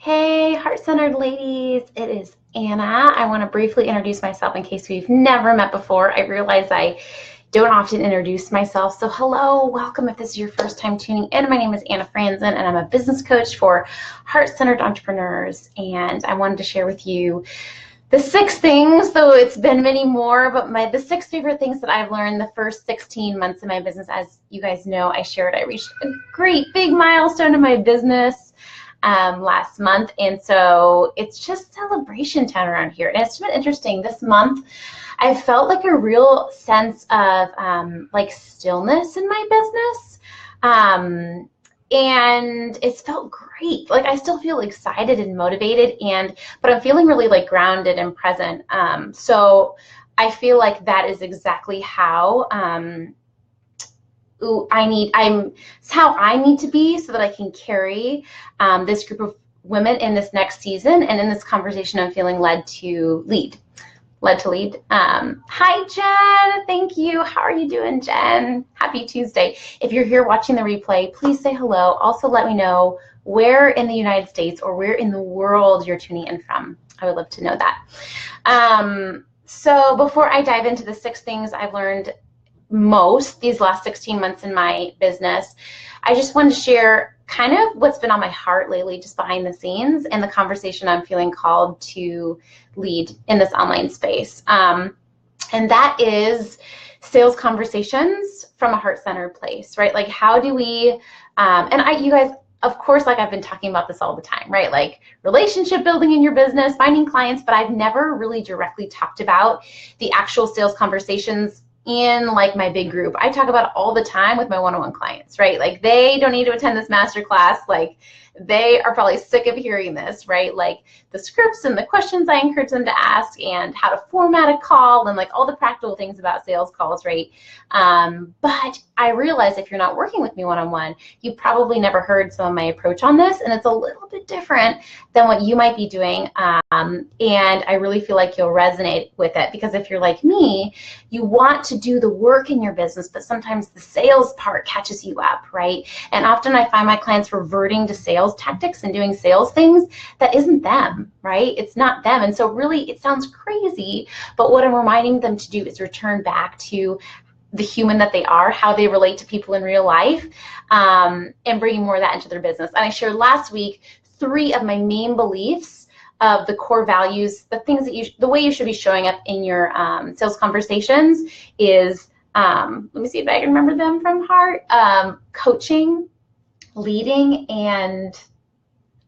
Hey, heart-centered ladies, it is Anna. I want to briefly introduce myself in case we've never met before. I realize I don't often introduce myself. So hello, welcome if this is your first time tuning in. My name is Anna Franzen and I'm a business coach for heart-centered entrepreneurs. And I wanted to share with you the 6 things, though it's been many more, but the 6 favorite things that I've learned the first 16 months of my business. As you guys know, I reached a great big milestone in my business last month, and so it's just celebration time around here. And it's been interesting this month. I felt like a real sense of like stillness in my business, and it's felt great. Like I still feel excited and motivated, but I'm feeling really like grounded and present. So I feel like that is exactly how it's how I need to be so that I can carry this group of women in this next season. And in this conversation, I'm feeling led to lead. Hi, Jen. Thank you. How are you doing, Jen? Happy Tuesday. If you're here watching the replay, please say hello. Also, let me know where in the United States or where in the world you're tuning in from. I would love to know that. So before I dive into the 6 things I've learned most these last 16 months in my business, I just wanted to share kind of what's been on my heart lately, just behind the scenes, and the conversation I'm feeling called to lead in this online space. And that is sales conversations from a heart-centered place, right? Like how do we, you guys, of course, like I've been talking about this all the time, right? Like relationship building in your business, finding clients, but I've never really directly talked about the actual sales conversations in like my big group. I talk about it all the time with my one-on-one clients, right? Like they don't need to attend this masterclass. Like they are probably sick of hearing this, right? Like the scripts and the questions I encourage them to ask and how to format a call and like all the practical things about sales calls, right? But I realize if you're not working with me one-on-one, you probably never heard some of my approach on this, and it's a little bit different than what you might be doing. And I really feel like you'll resonate with it, because if you're like me, you want to do the work in your business, but sometimes the sales part catches you up, right? And often I find my clients reverting to sales tactics and doing sales things that isn't them, right? It's not them. And so really it sounds crazy, but what I'm reminding them to do is return back to the human that they are, how they relate to people in real life, and bringing more of that into their business. And I shared last week 3 of my main beliefs of the core values, the things that the way you should be showing up in your sales conversations is, let me see if I can remember them from heart, coaching, leading, and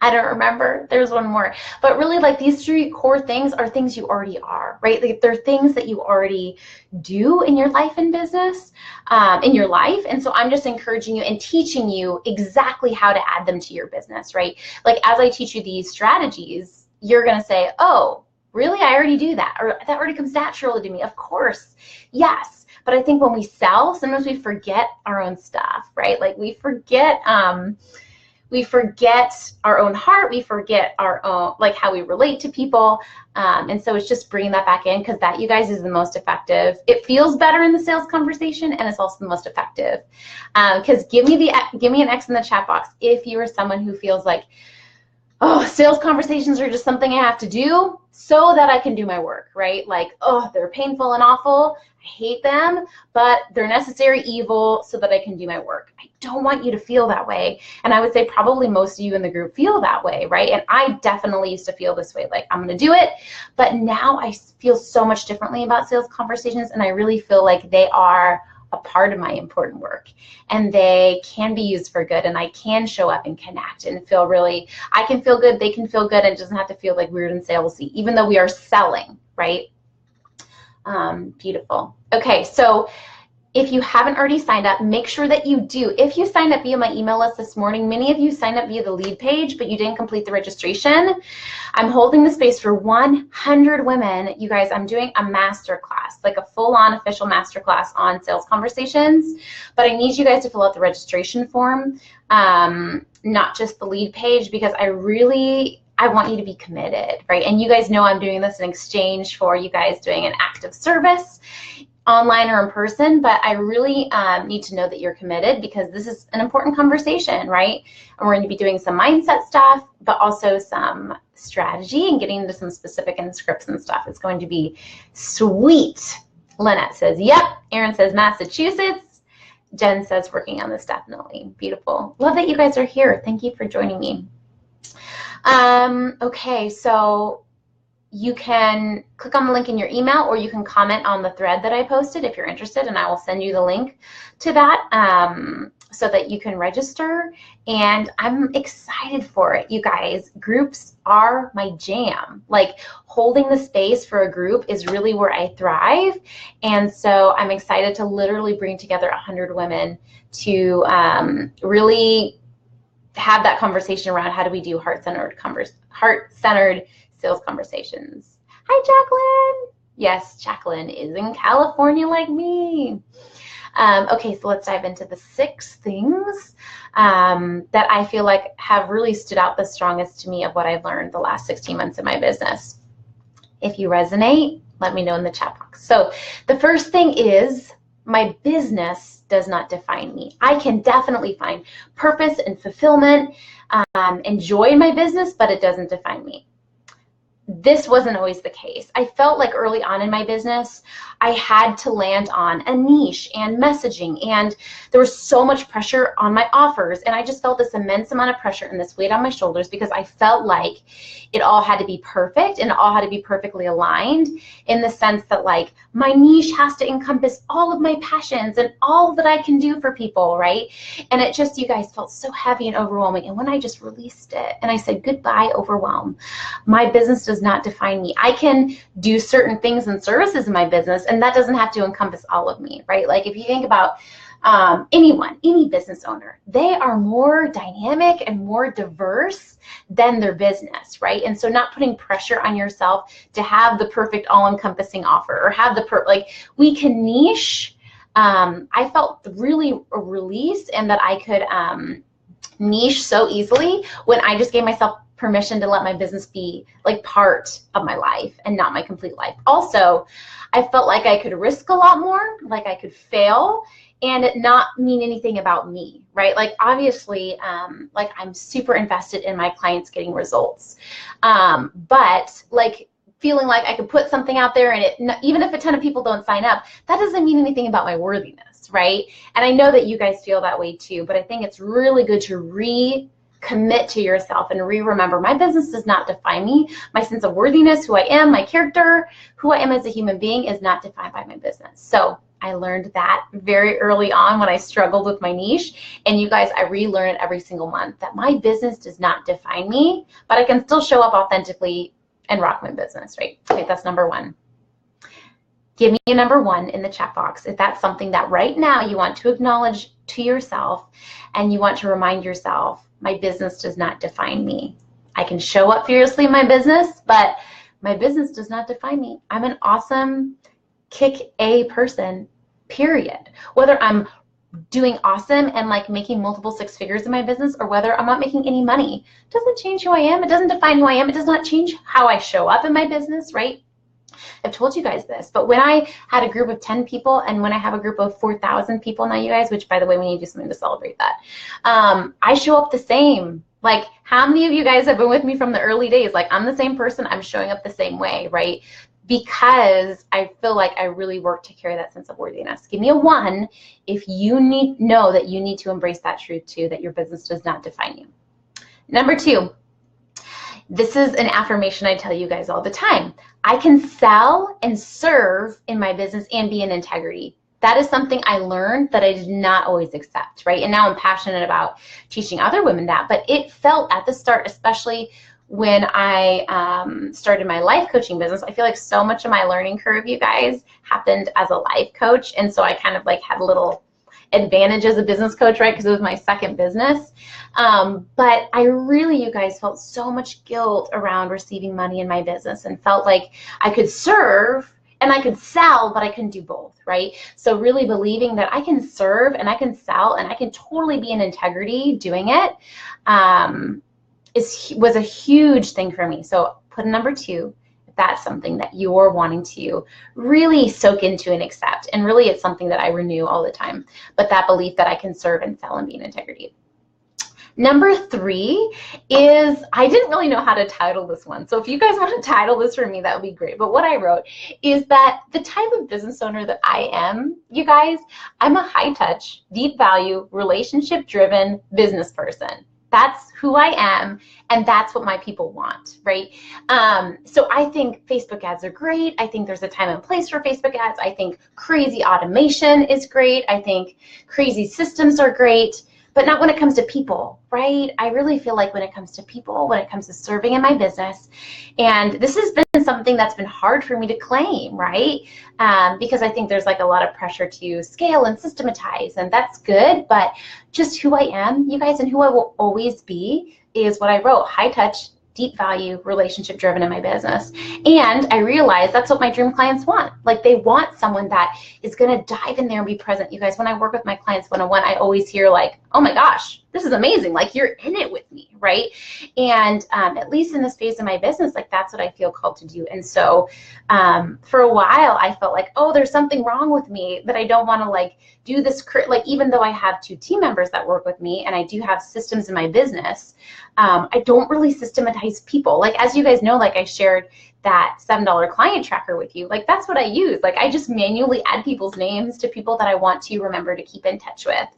I don't remember, there's one more, but really like these 3 core things are things you already are, right? Like they're things that you already do in your life and business, in your life. And so I'm just encouraging you and teaching you exactly how to add them to your business, right? Like as I teach you these strategies, you're going to say, oh, really? I already do that. Or that already comes naturally to me. Of course. Yes. But I think when we sell, sometimes we forget our own stuff, right? Like we forget our own heart, we forget our own, like how we relate to people. And so it's just bringing that back in, because that, you guys, is the most effective. It feels better in the sales conversation, and it's also the most effective. Because give me an X in the chat box if you are someone who feels like, oh, sales conversations are just something I have to do so that I can do my work, right? Like, oh, they're painful and awful. I hate them, but they're necessary evil so that I can do my work. I don't want you to feel that way. And I would say probably most of you in the group feel that way, right? And I definitely used to feel this way, like I'm going to do it. But now I feel so much differently about sales conversations, and I really feel like they are a part of my important work, and they can be used for good, and I can show up and connect and feel really, I can feel good, they can feel good, and it doesn't have to feel like weird and salesy, even though we are selling, right? Beautiful. Okay, so if you haven't already signed up, make sure that you do. If you signed up via my email list this morning, many of you signed up via the lead page, but you didn't complete the registration. I'm holding the space for 100 women. You guys, I'm doing a masterclass, like a full-on official masterclass on sales conversations, but I need you guys to fill out the registration form, not just the lead page, because I want you to be committed, right? And you guys know I'm doing this in exchange for you guys doing an active service. online or in person, but I really need to know that you're committed, because this is an important conversation, right? And we're going to be doing some mindset stuff, but also some strategy and getting into some specific and scripts and stuff. It's going to be sweet. Lynette says, yep. Erin says, Massachusetts. Jen says, working on this, definitely. Beautiful. Love that you guys are here. Thank you for joining me. Okay, so you can click on the link in your email, or you can comment on the thread that I posted if you're interested, and I will send you the link to that so that you can register. And I'm excited for it, you guys. Groups are my jam. Like, holding the space for a group is really where I thrive. And so I'm excited to literally bring together 100 women to really have that conversation around how do we do heart-centered sales conversations. Hi, Jacqueline. Yes, Jacqueline is in California like me. Okay, so let's dive into the 6 things that I feel like have really stood out the strongest to me of what I've learned the last 16 months in my business. If you resonate, let me know in the chat box. So the first thing is, my business does not define me. I can definitely find purpose and fulfillment and joy in my business, but it doesn't define me. This wasn't always the case. I felt like early on in my business, I had to land on a niche and messaging, and there was so much pressure on my offers, and I just felt this immense amount of pressure and this weight on my shoulders, because I felt like it all had to be perfect and it all had to be perfectly aligned, in the sense that, like, my niche has to encompass all of my passions and all that I can do for people, right? And it just, you guys, felt so heavy and overwhelming. And when I just released it and I said, goodbye, overwhelm, my business does not define me. I can do certain things and services in my business, and that doesn't have to encompass all of me, right? Like, if you think about anyone, any business owner, they are more dynamic and more diverse than their business, right? And so not putting pressure on yourself to have the perfect all-encompassing offer, or have the like, we can niche. I felt really released, and that I could niche so easily when I just gave myself permission to let my business be like part of my life and not my complete life. Also, I felt like I could risk a lot more, like I could fail and it not mean anything about me, right? Like, obviously, like, I'm super invested in my clients getting results, but like, feeling like I could put something out there and even if a ton of people don't sign up, that doesn't mean anything about my worthiness, right? And I know that you guys feel that way too, but I think it's really good to recommit to yourself and remember, my business does not define me. My sense of worthiness, who I am, my character, who I am as a human being, is not defined by my business. So I learned that very early on when I struggled with my niche. And you guys, I relearn it every single month, that my business does not define me, but I can still show up authentically and rock my business, right? Okay, that's number 1. Give me a number 1 in the chat box if that's something that right now you want to acknowledge to yourself, and you want to remind yourself, my business does not define me. I can show up fiercely in my business, but my business does not define me. I'm an awesome, kick A person, period. Whether I'm doing awesome and like making multiple 6 figures in my business, or whether I'm not making any money, it doesn't change who I am. It doesn't define who I am. It does not change how I show up in my business, right? I've told you guys this, but when I had a group of 10 people and when I have a group of 4,000 people now, you guys, which by the way, we need to do something to celebrate that, I show up the same. Like, how many of you guys have been with me from the early days? Like, I'm the same person. I'm showing up the same way, right? Because I feel like I really work to carry that sense of worthiness. Give me a 1 if you know that you need to embrace that truth too, that your business does not define you. Number 2, this is an affirmation I tell you guys all the time. I can sell and serve in my business and be in integrity. That is something I learned that I did not always accept, right? And now I'm passionate about teaching other women that, but it felt at the start, especially when I started my life coaching business, I feel like so much of my learning curve, you guys, happened as a life coach. And so I kind of like had a little advantage as a business coach, right? Because it was my second business. But I really, you guys, felt so much guilt around receiving money in my business, and felt like I could serve and I could sell, but I couldn't do both, right? So really believing that I can serve and I can sell and I can totally be in integrity doing it was a huge thing for me. So put a number 2. If that's something that you're wanting to really soak into and accept. And really, it's something that I renew all the time. But that belief that I can serve and sell and be in integrity. Number 3 is, I didn't really know how to title this one. So if you guys want to title this for me, that would be great. But what I wrote is that the type of business owner that I am, you guys, I'm a high touch, deep value, relationship driven business person. That's who I am, and that's what my people want, right? So I think Facebook ads are great. I think there's a time and place for Facebook ads. I think crazy automation is great. I think crazy systems are great. But not when it comes to people, right? I really feel like when it comes to people, when it comes to serving in my business, and this has been something that's been hard for me to claim, right? Because I think there's like a lot of pressure to scale and systematize, and that's good, but just who I am, you guys, and who I will always be is what I wrote: high touch, deep value, relationship driven in my business. And I realize that's what my dream clients want. Like, they want someone that is going to dive in there and be present. You guys, when I work with my clients one-on-one, I always hear like, oh my gosh, this is amazing. Like, you're in it with me, right? And at least in this phase of my business, like, that's what I feel called to do. And so for a while, I felt like, oh, there's something wrong with me, that I don't want to like do this, like, even though I have 2 team members that work with me and I do have systems in my business, I don't really systematize people. Like, as you guys know, like I shared that $7 client tracker with you, like that's what I use. Like, I just manually add people's names to people that I want to remember to keep in touch with.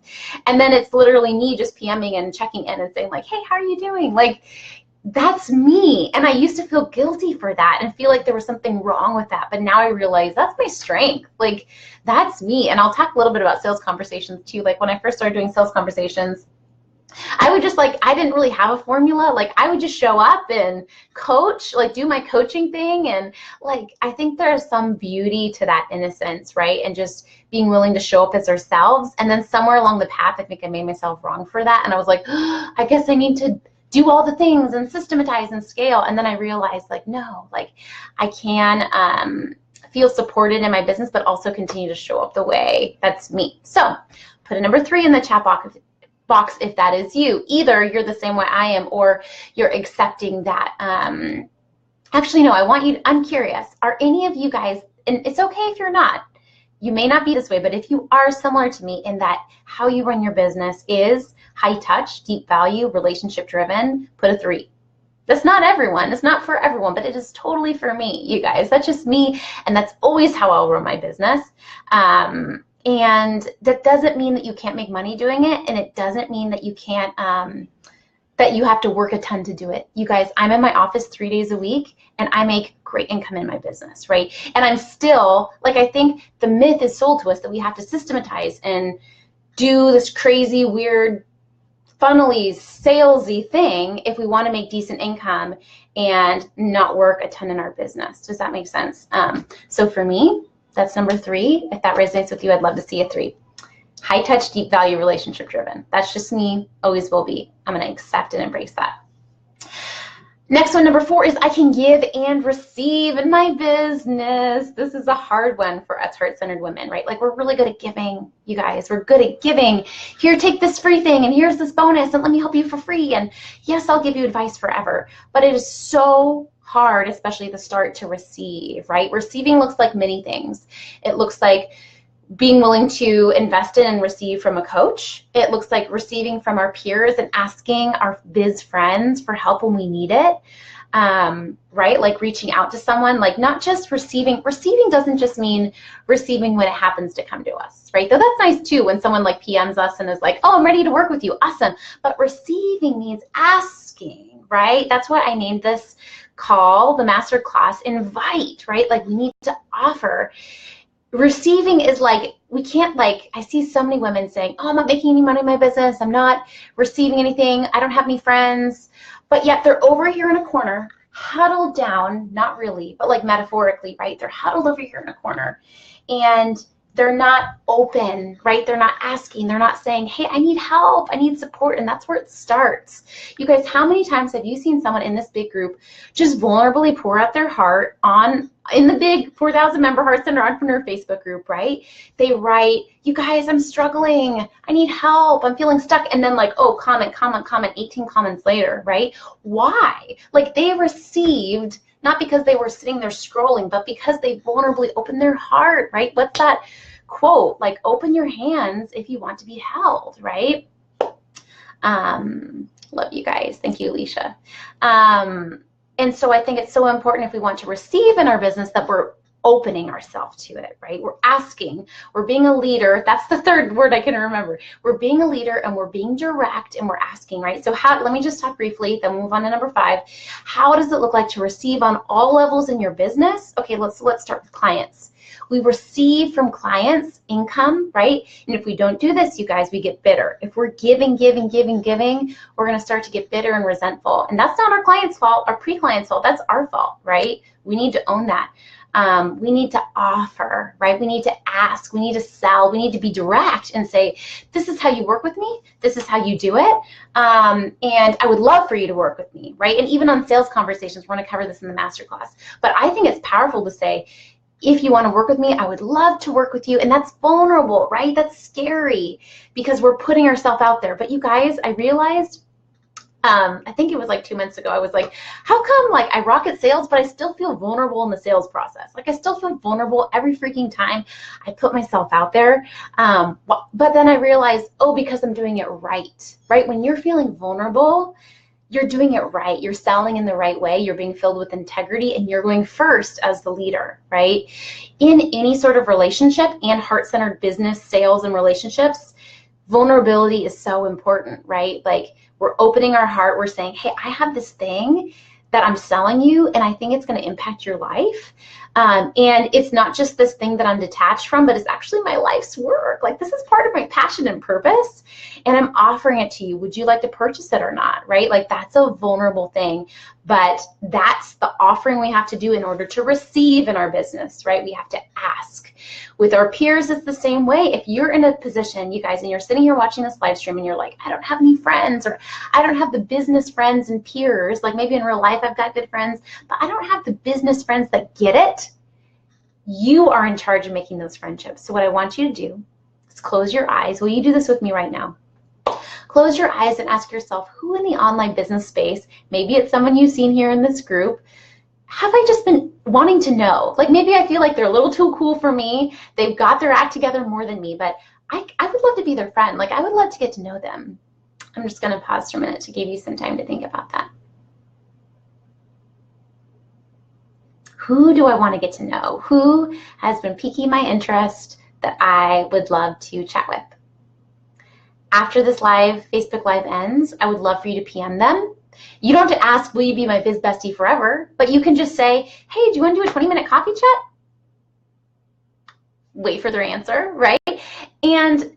And then it's literally me just PMing and checking in and saying like, hey, how are you doing? Like, that's me. And I used to feel guilty for that and feel like there was something wrong with that. But now I realize that's my strength. Like, that's me. And I'll talk a little bit about sales conversations too. Like, when I first started doing sales conversations, I would just like, I didn't really have a formula. Like, I would just show up and coach, like do my coaching thing. And like, I think there's some beauty to that innocence, right? And just being willing to show up as ourselves. And then somewhere along the path, I think I made myself wrong for that. And I was like, oh, I guess I need to do all the things and systematize and scale. And then I realized like, no, like I can feel supported in my business, but also continue to show up the way that's me. So put a number 3 in the chat box if that is you. Either you're the same way I am, or you're accepting that. Actually, no, I'm curious. Are any of you guys, and it's okay if you're not, you may not be this way, but if you are similar to me in that how you run your business is high touch, deep value, relationship driven, put a 3. That's not everyone. It's not for everyone, but it is totally for me, you guys. That's just me, and that's always how I'll run my business. And that doesn't mean that you can't make money doing it, and it doesn't mean that you can't, that you have to work a ton to do it. You guys, I'm in my office 3 days a week, and I make great income in my business, right? And I'm still, like, I think the myth is sold to us that we have to systematize and do this crazy, weird, funnily, salesy thing if we want to make decent income and not work a ton in our business. Does that make sense? So for me, that's number 3. If that resonates with you, I'd love to see a 3. High touch, deep value, relationship driven. That's just me, always will be. I'm going to accept and embrace that. Next one, number 4, is I can give and receive in my business. This is a hard one for us heart-centered women, right? Like, we're really good at giving, you guys. We're good at giving. Here, take this free thing, and here's this bonus, and let me help you for free. And yes, I'll give you advice forever. But it is so hard, especially at the start, to receive, right? Receiving looks like many things. It looks like being willing to invest in and receive from a coach. It looks like receiving from our peers and asking our biz friends for help when we need it, right? Like reaching out to someone, like not just receiving. Receiving doesn't just mean receiving when it happens to come to us, right? Though that's nice too, when someone like PMs us and is like, oh, I'm ready to work with you, awesome. But receiving means asking, right? That's what I named this call, the master class, invite, right? Like, we need to offer. Receiving is like, we can't, like, I see so many women saying, oh, I'm not making any money in my business, I'm not receiving anything, I don't have any friends, but yet they're over here in a corner, huddled down, not really, but like metaphorically, right? They're huddled over here in a corner, and they're not open, right? They're not asking, they're not saying, hey, I need help, I need support, and that's where it starts. You guys, how many times have you seen someone in this big group just vulnerably pour out their heart on in the big 4,000 member Heart Center Entrepreneur Facebook group, right? They write, you guys, I'm struggling. I need help. I'm feeling stuck. And then like, oh, comment, 18 comments later, right? Why? Like they received, not because they were sitting there scrolling, but because they vulnerably opened their heart, right? What's that quote? Like, open your hands if you want to be held, right? Love you guys. Thank you, Alicia. And so I think it's so important if we want to receive in our business that we're opening ourselves to it, right? We're asking, we're being a leader. That's the third word I can remember. We're being a leader and we're being direct and we're asking, right? So let me just talk briefly, then we'll move on to number 5. How does it look like to receive on all levels in your business? Okay, let's start with clients. We receive from clients income, right? And if we don't do this, you guys, we get bitter. If we're giving, we're going to start to get bitter and resentful. And that's not our client's fault, our pre-client's fault. That's our fault, right? We need to own that. We need to offer, right? We need to ask, we need to sell, we need to be direct and say, this is how you work with me, this is how you do it, and I would love for you to work with me, right? And even on sales conversations, we're going to cover this in the masterclass, but I think it's powerful to say, if you want to work with me, I would love to work with you. And that's vulnerable, right? That's scary because we're putting ourselves out there. But you guys, I realized, I think it was like 2 months ago, I was like, how come like I rock at sales, but I still feel vulnerable in the sales process? Like I still feel vulnerable every freaking time I put myself out there. But then I realized, oh, because I'm doing it right, right? When you're feeling vulnerable, you're doing it right. You're selling in the right way. You're being filled with integrity and you're going first as the leader, right? In any sort of relationship and heart-centered business, sales, and relationships, vulnerability is so important, right? Like we're opening our heart. We're saying, hey, I have this thing that I'm selling you and I think it's going to impact your life. And it's not just this thing that I'm detached from, but it's actually my life's work. Like this is part of my passion and purpose and I'm offering it to you. Would you like to purchase it or not, right? Like that's a vulnerable thing, but that's the offering we have to do in order to receive in our business, right? We have to ask. With our peers, it's the same way. If you're in a position, you guys, and you're sitting here watching this live stream and you're like, I don't have any friends, or I don't have the business friends and peers, like maybe in real life I've got good friends, but I don't have the business friends that get it, you are in charge of making those friendships. So what I want you to do is close your eyes. Will you do this with me right now? Close your eyes and ask yourself, who in the online business space, maybe it's someone you've seen here in this group, have I just been wanting to know? Like maybe I feel like they're a little too cool for me. They've got their act together more than me, but I would love to be their friend. Like I would love to get to know them. I'm just going to pause for a minute to give you some time to think about that. Who do I want to get to know? Who has been piquing my interest that I would love to chat with? After this Facebook Live ends, I would love for you to PM them. You don't have to ask, will you be my biz bestie forever? But you can just say, hey, do you want to do a 20-minute coffee chat? Wait for their answer, right? And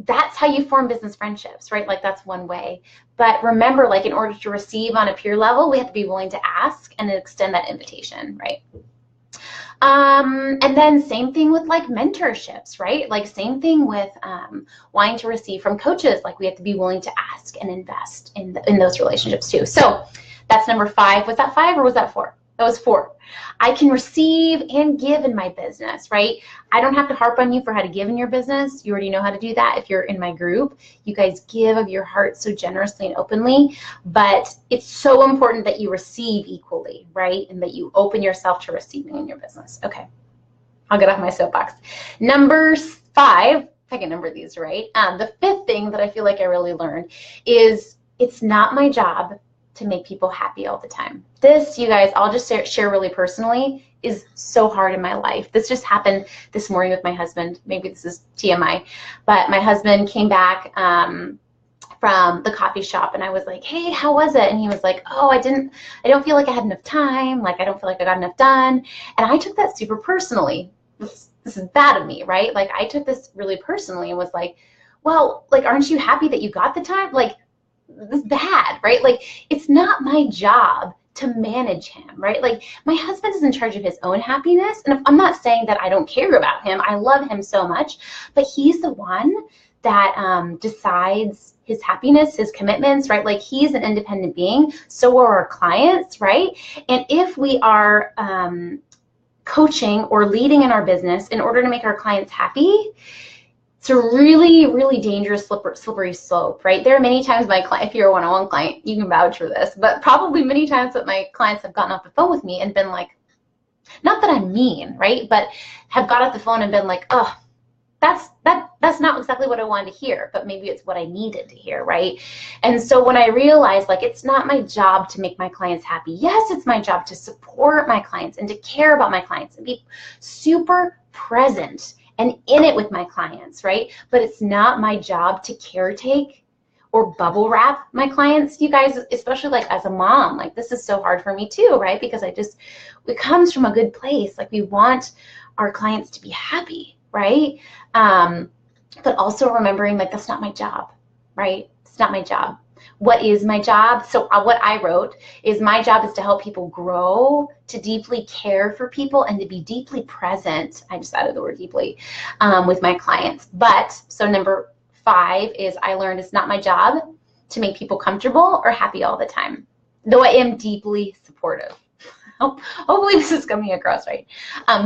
that's how you form business friendships, right? Like that's one way. But remember, like in order to receive on a peer level, we have to be willing to ask and extend that invitation, right? And then same thing with like mentorships, right? Like same thing with wanting to receive from coaches. Like we have to be willing to ask and invest in those relationships too. So that's number 5. Was that 5 or was that 4? That was 4. I can receive and give in my business, right? I don't have to harp on you for how to give in your business. You already know how to do that if you're in my group. You guys give of your heart so generously and openly, but it's so important that you receive equally, right? And that you open yourself to receiving in your business. Okay, I'll get off my soapbox. Number 5, if I can number these right, the 5th thing that I feel like I really learned is it's not my job to make people happy all the time. This, you guys, I'll just share really personally, is so hard in my life. This just happened this morning with my husband. Maybe this is TMI, but my husband came back from the coffee shop and I was like, hey, how was it? And he was like, oh, I don't feel like I had enough time. Like, I don't feel like I got enough done. And I took that super personally. This is bad of me, right? Like, I took this really personally and was like, well, like, aren't you happy that you got the time? Like, this is bad, right? Like, it's not my job to manage him, right? Like, my husband is in charge of his own happiness. And I'm not saying that I don't care about him. I love him so much, but he's the one that decides his happiness, his commitments, right? Like, he's an independent being. So are our clients, right? And if we are coaching or leading in our business in order to make our clients happy, it's a really, really dangerous slippery slope, right? There are many times my client, if you're a one-on-one client, you can vouch for this, but probably many times that my clients have gotten off the phone with me and been like, not that I'm mean, right? But have got off the phone and been like, oh, that's not exactly what I wanted to hear, but maybe it's what I needed to hear, right? And so when I realized, like, it's not my job to make my clients happy. Yes, it's my job to support my clients and to care about my clients and be super present and in it with my clients, right? But it's not my job to caretake or bubble wrap my clients, you guys, especially like as a mom. Like, this is so hard for me too, right? Because it comes from a good place. Like, we want our clients to be happy, right? But also remembering, like, that's not my job, right? It's not my job. What is my job? So what I wrote is, my job is to help people grow, to deeply care for people, and to be deeply present. I just added the word deeply with my clients. But so number 5 is, I learned it's not my job to make people comfortable or happy all the time, though I am deeply supportive. Hopefully this is coming across right.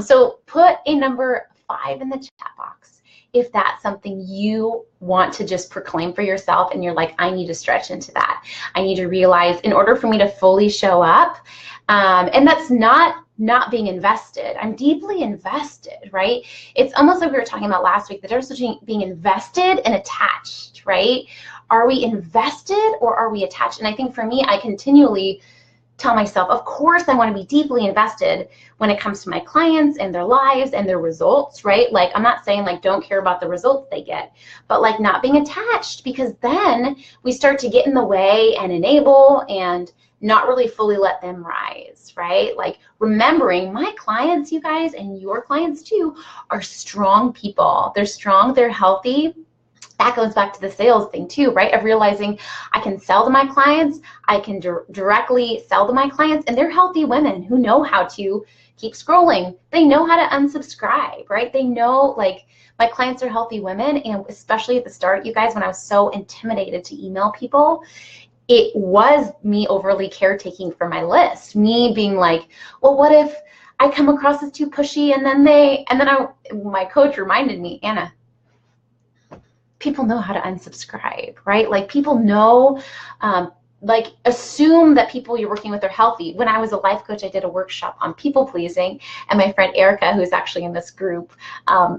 So put a number 5 in the chat box if that's something you want to just proclaim for yourself and you're like, I need to stretch into that. I need to realize, in order for me to fully show up, and that's not being invested. I'm deeply invested, right? It's almost like we were talking about last week, the difference between being invested and attached, right? Are we invested or are we attached? And I think for me, I continually tell myself, of course, I want to be deeply invested when it comes to my clients and their lives and their results, right? Like, I'm not saying, like, don't care about the results they get, but like, not being attached, because then we start to get in the way and enable and not really fully let them rise, right? Like, remembering my clients, you guys, and your clients too, are strong people. They're strong, they're healthy. That goes back to the sales thing too, right? Of realizing I can sell to my clients, I can directly sell to my clients, and they're healthy women who know how to keep scrolling. They know how to unsubscribe, right? They know, like, my clients are healthy women, and especially at the start, you guys, when I was so intimidated to email people, it was me overly caretaking for my list, me being like, well, what if I come across as too pushy, and then my coach reminded me, Anna, people know how to unsubscribe, right? Like, people know, like, assume that people you're working with are healthy. When I was a life coach, I did a workshop on people pleasing, and my friend Erica, who's actually in this group,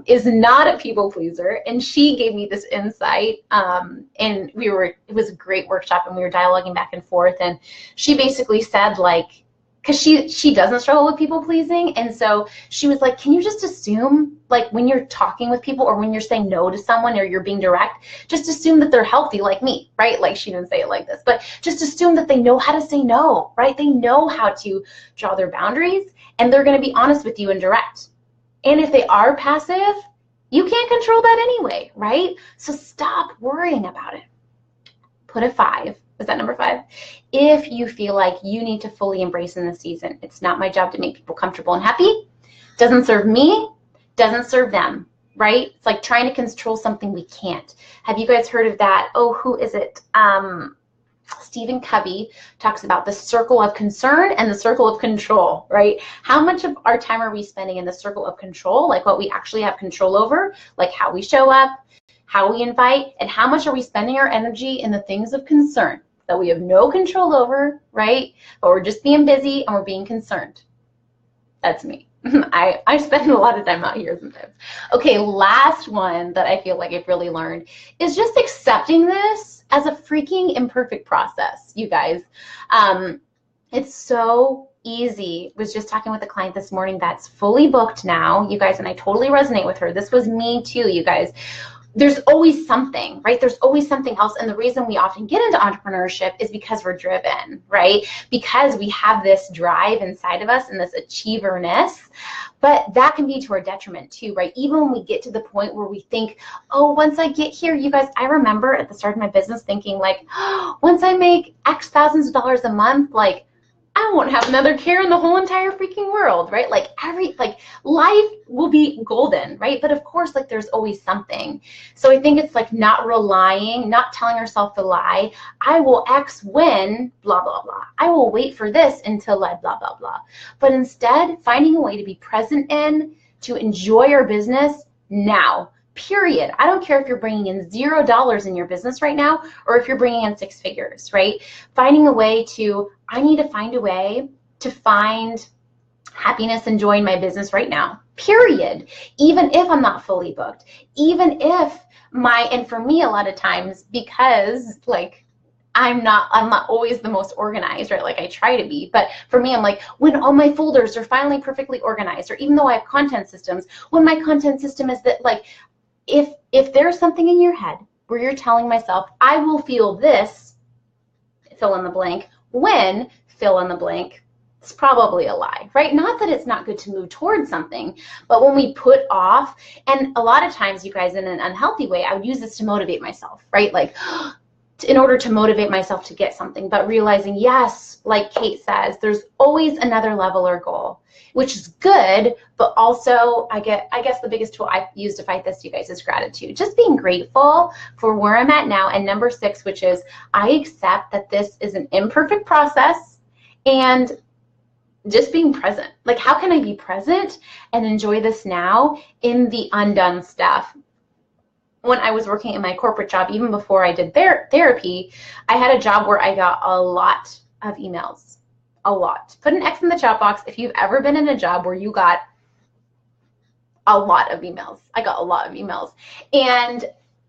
is not a people pleaser, and she gave me this insight, and it was a great workshop, and we were dialoguing back and forth, and she basically said, like, because she doesn't struggle with people pleasing, and so she was like, can you just assume, like, when you're talking with people or when you're saying no to someone or you're being direct, just assume that they're healthy like me, right? Like, she didn't say it like this, but just assume that they know how to say no, right? They know how to draw their boundaries, and they're going to be honest with you and direct. And if they are passive, you can't control that anyway, right? So stop worrying about it. Put a 5. Is that number 5? If you feel like you need to fully embrace in this season, it's not my job to make people comfortable and happy. Doesn't serve me, doesn't serve them, right? It's like trying to control something we can't. Have you guys heard of that? Oh, who is it? Stephen Covey talks about the circle of concern and the circle of control, right? How much of our time are we spending in the circle of control, like what we actually have control over, like how we show up, how we invite, and how much are we spending our energy in the things of concern that we have no control over, right? But we're just being busy and we're being concerned. That's me. I spend a lot of time out here sometimes. Okay, last one that I feel like I've really learned is just accepting this as a freaking imperfect process, you guys. It's so easy. I was just talking with a client this morning that's fully booked now, you guys, and I totally resonate with her. This was me too, you guys. There's always something, right? There's always something else. And the reason we often get into entrepreneurship is because we're driven, right? Because we have this drive inside of us and this achieverness, but that can be to our detriment too, right? Even when we get to the point where we think, oh, once I get here, you guys, I remember at the start of my business thinking, like, oh, once I make X thousands of dollars a month, like, I won't have another care in the whole entire freaking world, right? Like life will be golden, right? But of course, like there's always something. So I think it's like not relying, not telling ourselves the lie, I will X when blah, blah, blah. I will wait for this until I blah, blah, blah. But instead, finding a way to be present in, to enjoy our business now. Period. I don't care if you're bringing in $0 in your business right now or if you're bringing in 6 figures, right? Finding a way to, I need to find a way to find happiness and joy in my business right now, period. Even if I'm not fully booked, even if and for me a lot of times, because like I'm not always the most organized, right? Like I try to be, but for me, I'm like, when all my folders are finally perfectly organized, or even though I have content systems, when my content system is that like, if there's something in your head where you're telling myself, I will feel this, fill in the blank, when, fill in the blank, it's probably a lie, right? Not that it's not good to move towards something, but when we put off, and a lot of times, you guys, in an unhealthy way, I would use this to motivate myself, right? Like, in order to motivate myself to get something, but realizing, yes, like Kate says, there's always another level or goal, which is good, but also I guess the biggest tool I use to fight this, you guys, is gratitude. Just being grateful for where I'm at now. And number 6, which is I accept that this is an imperfect process, and just being present. Like, how can I be present and enjoy this now in the undone stuff? When I was working in my corporate job, even before I did therapy, I had a job where I got a lot of emails, a lot. Put an X in the chat box if you've ever been in a job where you got a lot of emails. I got a lot of emails. And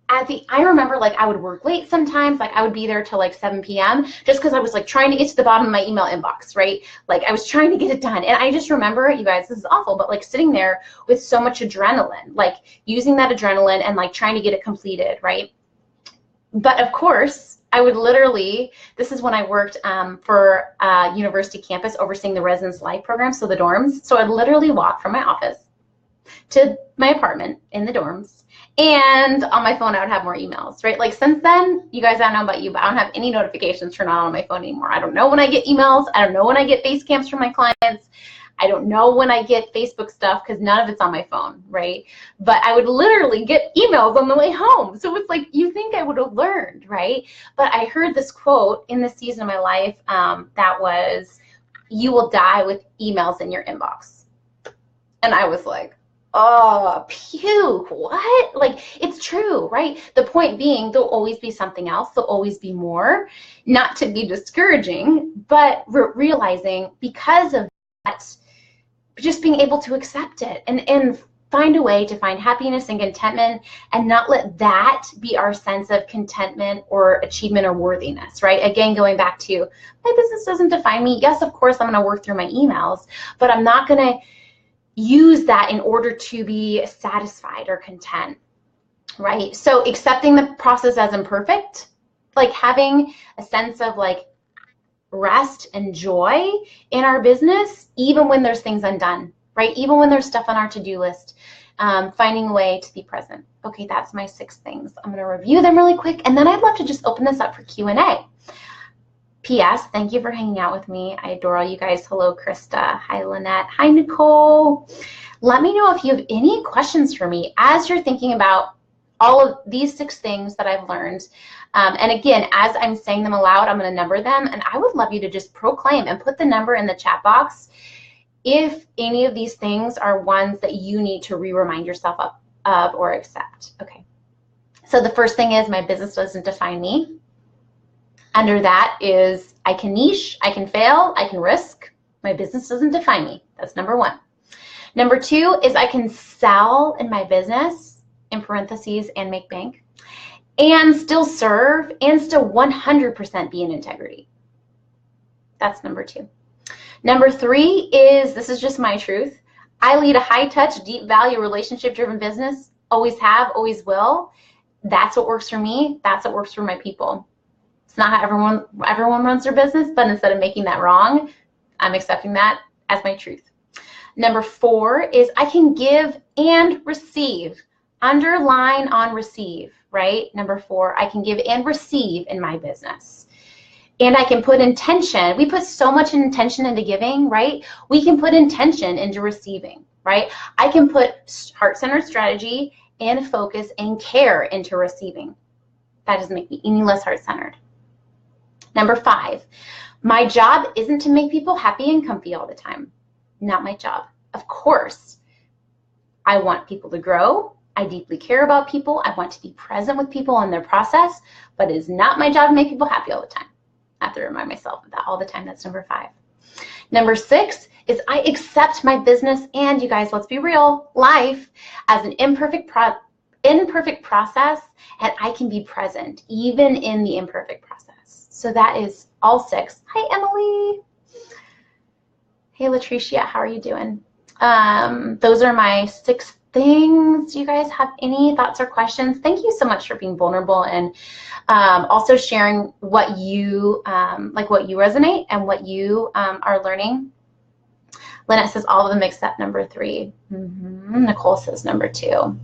I remember like I would work late sometimes, like I would be there till like 7 p.m. just because I was like trying to get to the bottom of my email inbox, right? Like I was trying to get it done. And I just remember, you guys, this is awful, but like sitting there with so much adrenaline, like using that adrenaline and like trying to get it completed, right? But of course, I would literally, this is when I worked for a university campus overseeing the residence life program, so the dorms. So I'd literally walk from my office to my apartment in the dorms, and on my phone I would have more emails, right? Like since then, you guys, I don't know about you, but I don't have any notifications turned on my phone anymore. I don't know when I get emails. I don't know when I get face cams from my clients. I don't know when I get Facebook stuff because none of it's on my phone, right? But I would literally get emails on the way home. So it's like, you think I would have learned, right? But I heard this quote in this season of my life that was, you will die with emails in your inbox. And I was like, oh, puke, what? Like, it's true, right? The point being, there'll always be something else. There'll always be more. Not to be discouraging, but realizing because of that, just being able to accept it and find a way to find happiness and contentment and not let that be our sense of contentment or achievement or worthiness, right? Again, going back to, my business doesn't define me. Yes, of course, I'm going to work through my emails, but I'm not going to use that in order to be satisfied or content, right? So accepting the process as imperfect, like having a sense of like rest and joy in our business, even when there's things undone, right? Even when there's stuff on our to-do list, finding a way to be present. Okay, that's my 6 things. I'm going to review them really quick, and then I'd love to just open this up for Q&A. P.S. Thank you for hanging out with me. I adore all you guys. Hello, Krista. Hi, Lynette. Hi, Nicole. Let me know if you have any questions for me as you're thinking about all of these 6 things that I've learned. And again, as I'm saying them aloud, I'm going to number them. And I would love you to just proclaim and put the number in the chat box if any of these things are ones that you need to remind yourself of or accept. Okay. So the first thing is, my business doesn't define me. Under that is, I can niche, I can fail, I can risk. My business doesn't define me. That's number 1. Number 2 is, I can sell in my business, in parentheses, and make bank, and still serve, and still 100% be in integrity. That's number 2. Number 3 is, this is just my truth, I lead a high-touch, deep-value, relationship-driven business. Always have, always will. That's what works for me. That's what works for my people. It's not how everyone runs their business, but instead of making that wrong, I'm accepting that as my truth. Number 4 is, I can give and receive. Underline on receive, right? Number 4, I can give and receive in my business. And I can put intention. We put so much intention into giving, right? We can put intention into receiving, right? I can put heart-centered strategy and focus and care into receiving. That doesn't make me any less heart-centered. Number 5, my job isn't to make people happy and comfy all the time. Not my job. Of course, I want people to grow. I deeply care about people. I want to be present with people in their process, but it is not my job to make people happy all the time. I have to remind myself of that all the time. That's number 5. Number 6 is I accept my business and, you guys, let's be real, life as an imperfect process, and I can be present even in the imperfect process. So that is all 6. Hi, Emily. Hey, Latricia, how are you doing? Those are my 6 things. Do you guys have any thoughts or questions? Thank you so much for being vulnerable and also sharing what you like, what you resonate and what you are learning. Lynette says all of them except number 3. Nicole says number 2.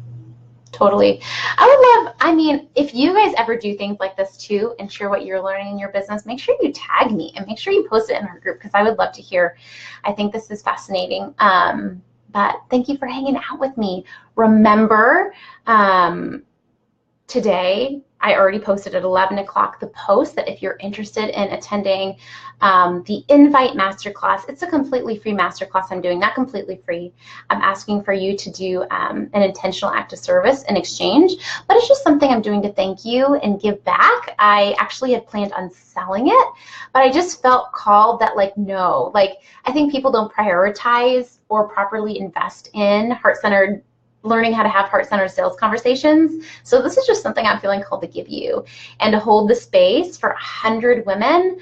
Totally. I would love, I mean, if you guys ever do things like this too and share what you're learning in your business, make sure you tag me and make sure you post it in our group, because I would love to hear. I think this is fascinating. But thank you for hanging out with me. Remember, today, I already posted at 11 o'clock the post that if you're interested in attending the Invite Masterclass, it's a completely free masterclass I'm doing, not completely free. I'm asking for you to do an intentional act of service in exchange, but it's just something I'm doing to thank you and give back. I actually had planned on selling it, but I just felt called that, like, no, like, I think people don't prioritize or properly invest in heart-centered learning how to have heart-centered sales conversations. So this is just something I'm feeling called to give you, and to hold the space for 100 women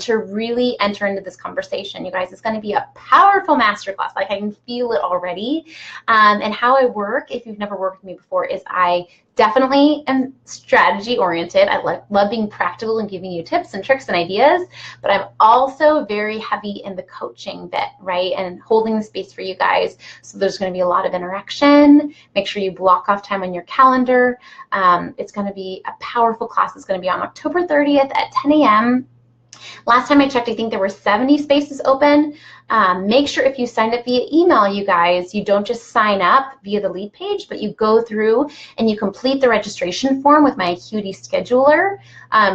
to really enter into this conversation. You guys, it's going to be a powerful masterclass. Like, I can feel it already. And how I work, if you've never worked with me before, is I definitely am strategy oriented. I love being practical and giving you tips and tricks and ideas, but I'm also very heavy in the coaching bit, right? And holding the space for you guys. So there's going to be a lot of interaction. Make sure you block off time on your calendar. It's going to be a powerful class. It's going to be on October 30th at 10 a.m. Last time I checked, I think there were 70 spaces open. Make sure if you signed up via email, you guys, you don't just sign up via the lead page, but you go through and you complete the registration form with my Acuity scheduler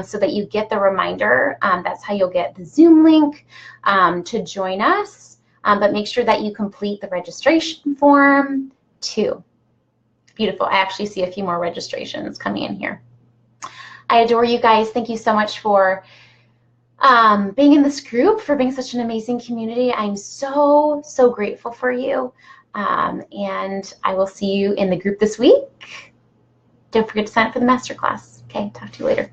so that you get the reminder. That's how you'll get the Zoom link to join us. But make sure that you complete the registration form too. Beautiful. I actually see a few more registrations coming in here. I adore you guys. Thank you so much for being in this group, for being such an amazing community. I'm so, so grateful for you. And I will see you in the group this week. Don't forget to sign up for the masterclass. Okay, talk to you later.